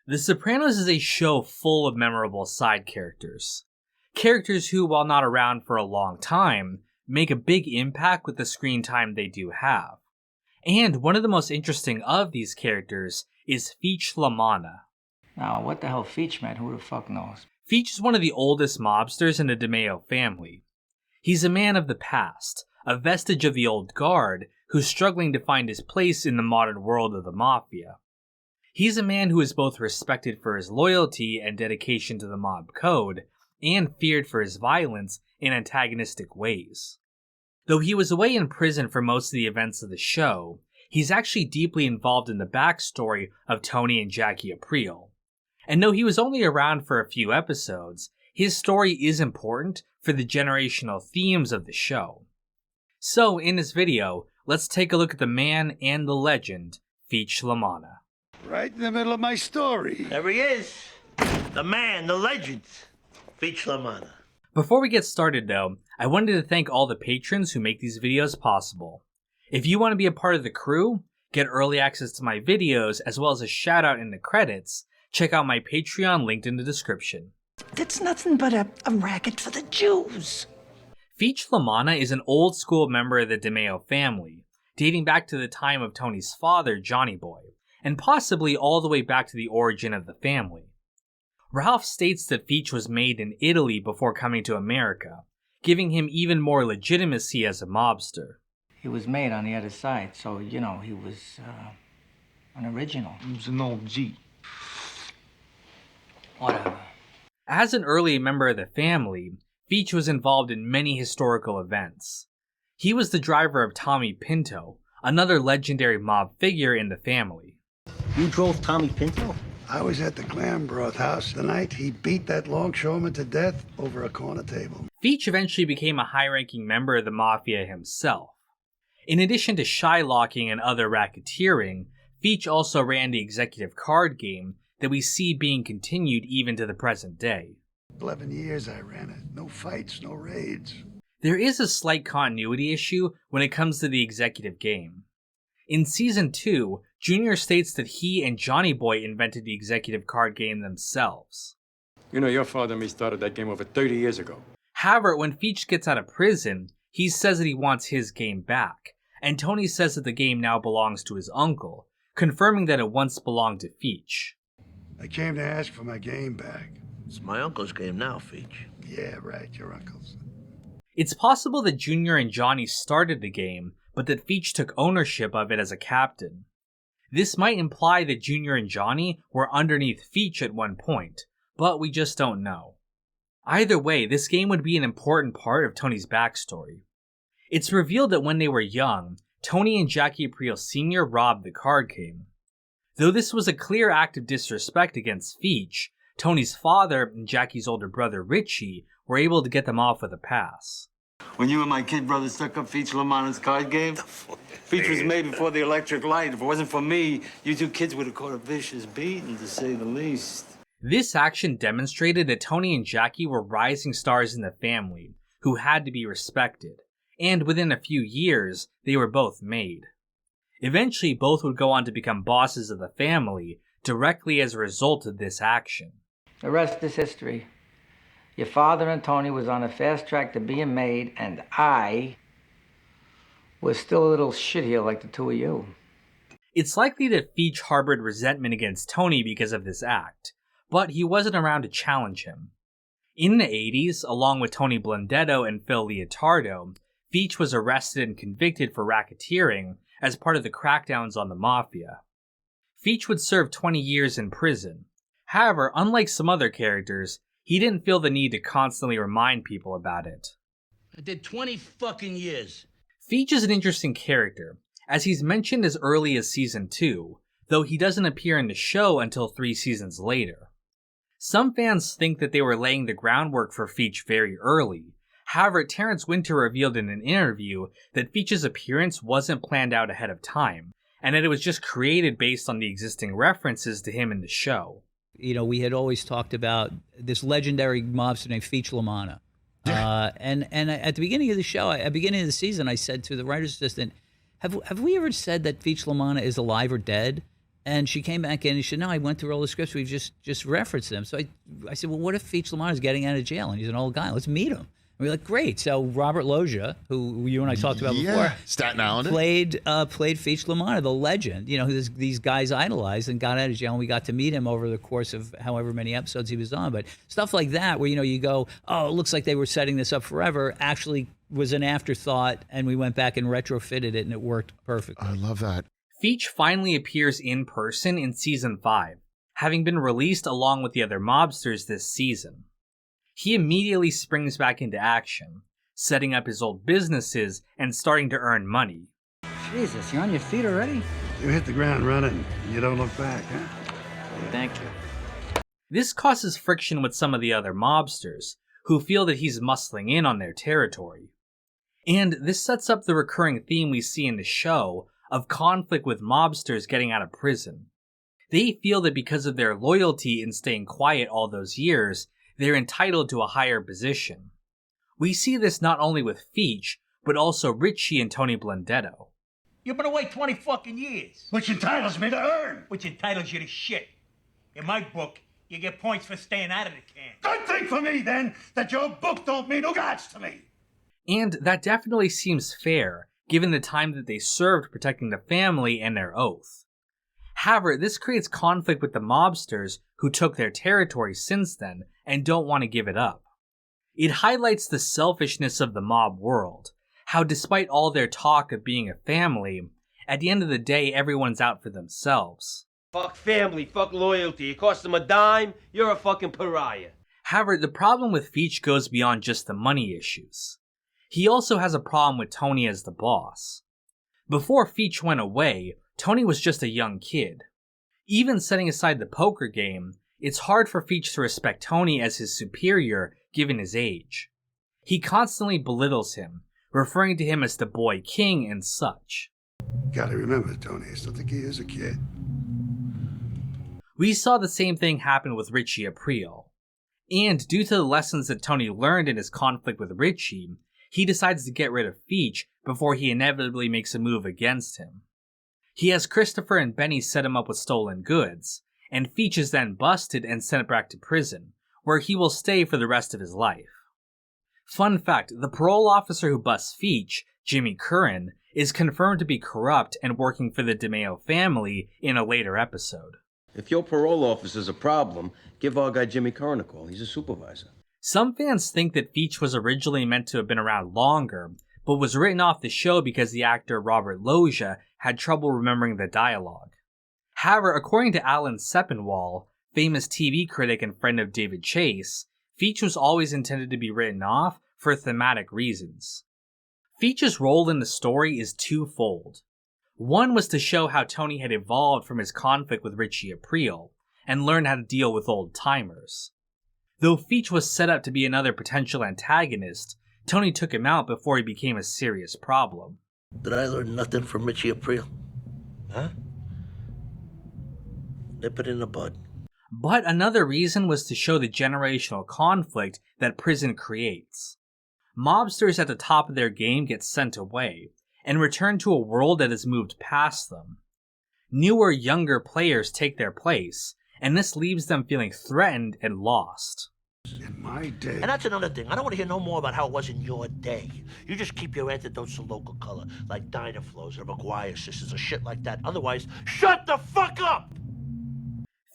The Sopranos is a show full of memorable side characters. Characters who, while not around for a long time, make a big impact with the screen time they do have. And one of the most interesting of these characters is Feech LaManna. Now, what the hell Feech meant? Who the fuck knows? Feech is one of the oldest mobsters in the DeMeo family. He's a man of the past, a vestige of the old guard, who's struggling to find his place in the modern world of the Mafia. He's a man who is both respected for his loyalty and dedication to the mob code, and feared for his violence in antagonistic ways. Though he was away in prison for most of the events of the show, he's actually deeply involved in the backstory of Tony and Jackie Aprile. And though he was only around for a few episodes, his story is important for the generational themes of the show. So, in this video, let's take a look at the man and the legend, Feech LaManna. Right in the middle of my story. There he is. The man, the legend. Feech LaManna. Before we get started though, I wanted to thank all the patrons who make these videos possible. If you want to be a part of the crew, get early access to my videos as well as a shout out in the credits, check out my Patreon linked in the description. That's nothing but a racket for the Jews. Feech LaManna is an old school member of the DeMeo family, dating back to the time of Tony's father, Johnny Boy, and possibly all the way back to the origin of the family. Ralph states that Feech was made in Italy before coming to America, giving him even more legitimacy as a mobster. He was made on the other side, so, he was an original. He was an OG. Whatever. As an early member of the family, Feech was involved in many historical events. He was the driver of Tommy Pinto, another legendary mob figure in the family. You drove Tommy Pinto? I was at the clam broth house the night he beat that longshoreman to death over a corner table. Feech eventually became a high-ranking member of the Mafia himself. In addition to shylocking and other racketeering, Feech also ran the executive card game that we see being continued even to the present day. 11 years I ran it. No fights, no raids. There is a slight continuity issue when it comes to the executive game. In Season 2, Junior states that he and Johnny Boy invented the executive card game themselves. You know, your father and me started that game over 30 years ago. However, when Feech gets out of prison, he says that he wants his game back, and Tony says that the game now belongs to his uncle, confirming that it once belonged to Feech. I came to ask for my game back. It's my uncle's game now, Feech. Yeah, right, your uncle's. It's possible that Junior and Johnny started the game, but that Feech took ownership of it as a captain. This might imply that Junior and Johnny were underneath Feech at one point, but we just don't know. Either way, this game would be an important part of Tony's backstory. It's revealed that when they were young, Tony and Jackie Aprile Sr. robbed the card game. Though this was a clear act of disrespect against Feech, Tony's father and Jackie's older brother Richie were able to get them off with a pass. When you and my kid brother stuck up Feech LaManna's card game, Feech was made before the electric light. If it wasn't for me, you two kids would have caught a vicious beating, to say the least. This action demonstrated that Tony and Jackie were rising stars in the family, who had to be respected, and within a few years, they were both made. Eventually, both would go on to become bosses of the family, directly as a result of this action. The rest is history. Your father and Tony was on a fast track to being made, and I was still a little shitheel like the two of you. It's likely that Feech harbored resentment against Tony because of this act, but he wasn't around to challenge him. In the 80s, along with Tony Blundetto and Phil Leotardo, Feech was arrested and convicted for racketeering as part of the crackdowns on the Mafia. Feech would serve 20 years in prison. However, unlike some other characters, he didn't feel the need to constantly remind people about it. I did 20 fucking years. Feech is an interesting character, as he's mentioned as early as Season 2, though he doesn't appear in the show until 3 seasons later. Some fans think that they were laying the groundwork for Feech very early. However, Terrence Winter revealed in an interview that Feech's appearance wasn't planned out ahead of time, and that it was just created based on the existing references to him in the show. You know, we had always talked about this legendary mobster named Feech LaManna. And at the beginning of the show, at the beginning of the season, I said to the writer's assistant, have we ever said that Feech LaManna is alive or dead? And she came back in and she said, no, I went through all the scripts. We've just referenced them. So I said, well, what if Feech Lamar is getting out of jail and he's an old guy? Let's meet him. And we were like, great. So Robert Loggia, who you and I talked about before, Staten Island, played Feech Lamar, the legend, who these guys idolized, and got out of jail. And we got to meet him over the course of however many episodes he was on. But stuff like that, where you go, oh, it looks like they were setting this up forever, actually was an afterthought, and we went back and retrofitted it, and it worked perfectly. I love that. Feech finally appears in person in Season 5, having been released along with the other mobsters this season. He immediately springs back into action, setting up his old businesses and starting to earn money. Jesus, you're on your feet already? You hit the ground running, and you don't look back, huh? Thank you. This causes friction with some of the other mobsters, who feel that he's muscling in on their territory. And this sets up the recurring theme we see in the show of conflict with mobsters getting out of prison. They feel that because of their loyalty in staying quiet all those years, they're entitled to a higher position. We see this not only with Feech, but also Richie and Tony Blundetto. You've been away 20 fucking years. Which entitles me to earn. Which entitles you to shit. In my book, you get points for staying out of the can. Good thing for me, then, that your book don't mean ugots to me. And that definitely seems fair, given the time that they served protecting the family and their oath. However, this creates conflict with the mobsters who took their territory since then and don't want to give it up. It highlights the selfishness of the mob world, how despite all their talk of being a family, at the end of the day everyone's out for themselves. Fuck family, fuck loyalty. It costs them a dime, you're a fucking pariah. However, the problem with Feech goes beyond just the money issues. He also has a problem with Tony as the boss. Before Feech went away, Tony was just a young kid. Even setting aside the poker game, it's hard for Feech to respect Tony as his superior given his age. He constantly belittles him, referring to him as the boy king and such. Gotta remember, Tony, I still think he is a kid. We saw the same thing happen with Richie Aprile. And due to the lessons that Tony learned in his conflict with Richie, he decides to get rid of Feech before he inevitably makes a move against him. He has Christopher and Benny set him up with stolen goods, and Feech is then busted and sent back to prison, where he will stay for the rest of his life. Fun fact, the parole officer who busts Feech, Jimmy Curran, is confirmed to be corrupt and working for the DeMeo family in a later episode. If your parole officer's a problem, give our guy Jimmy Curran a call. He's a supervisor. Some fans think that Feech was originally meant to have been around longer, but was written off the show because the actor Robert Loggia had trouble remembering the dialogue. However, according to Alan Sepinwall, famous TV critic and friend of David Chase, Feech was always intended to be written off for thematic reasons. Feech's role in the story is twofold. One was to show how Tony had evolved from his conflict with Richie Aprile, and learn how to deal with old-timers. Though Feech was set up to be another potential antagonist, Tony took him out before he became a serious problem. Did I learn nothing from Richie Aprile? Huh? Nip it in the bud. But another reason was to show the generational conflict that prison creates. Mobsters at the top of their game get sent away, and return to a world that has moved past them. Newer, younger players take their place, and this leaves them feeling threatened and lost. In my day. And that's another thing. I don't want to hear no more about how it was in your day. You just keep your antidotes to local color, like Dynaflows or McGuire sisters or shit like that. Otherwise, shut the fuck up!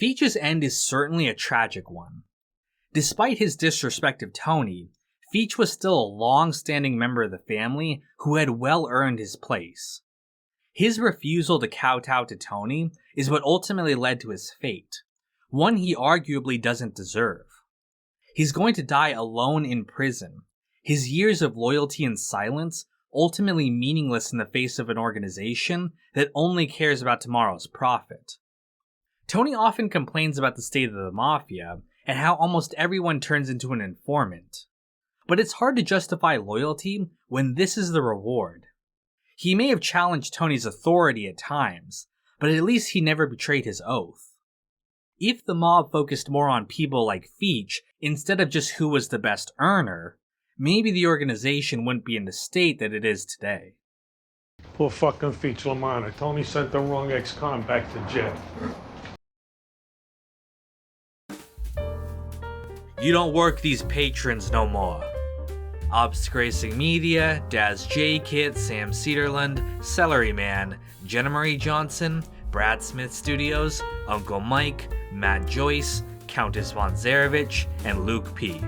Feech's end is certainly a tragic one. Despite his disrespect of Tony, Feech was still a long-standing member of the family who had well earned his place. His refusal to kowtow to Tony is what ultimately led to his fate, one he arguably doesn't deserve. He's going to die alone in prison, his years of loyalty and silence ultimately meaningless in the face of an organization that only cares about tomorrow's profit. Tony often complains about the state of the mafia and how almost everyone turns into an informant. But it's hard to justify loyalty when this is the reward. He may have challenged Tony's authority at times, but at least he never betrayed his oath. If the mob focused more on people like Feech instead of just who was the best earner, maybe the organization wouldn't be in the state that it is today. Poor fucking Feach Lamanna. Tony sent the wrong ex-con back to jail. You don't work these patrons no more. Obst Racing Media, Daz J. Kit, Sam Cedarland, Celery Man, Jenna Marie Johnson, Brad Smith Studios, Uncle Mike, Matt Joyce, Countess von Zarevich, and Luke P.